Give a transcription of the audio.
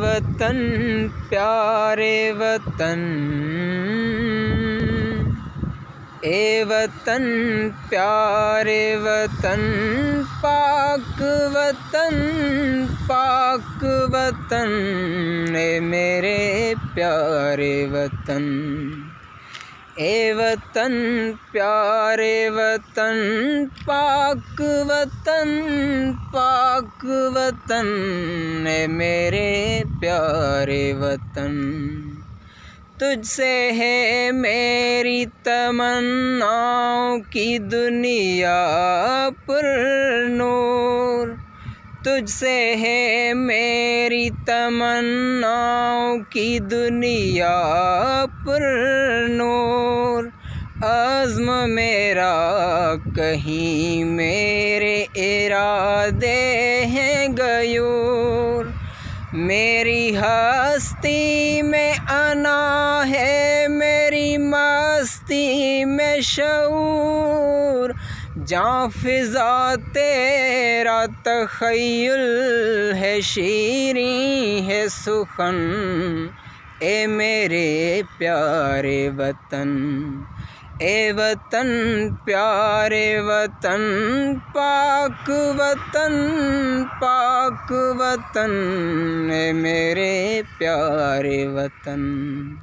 وطن پیارے وطن، اے وطن پیارے وطن، پاک وطن پاک وطن، اے میرے پیارے وطن، اے وطن پیارے وطن، پاک وطن پاک وطن، اے میرے پیارے وطن۔ تجھ سے ہے میری تمناؤں کی دنیا پر نور، تجھ سے ہے میری تمناؤں کی دنیا پر نور، عزم میرا کہیں میرے ارادے ہیں غیور، میری ہستی میں انا ہے میری مستی میں شعور، جاں فضا تیرا تخیل ہے شیریں ہے سخن، اے میرے پیارے وطن، اے وطن پیارے وطن، پاک وطن پاک وطن، اے میرے پیارے وطن۔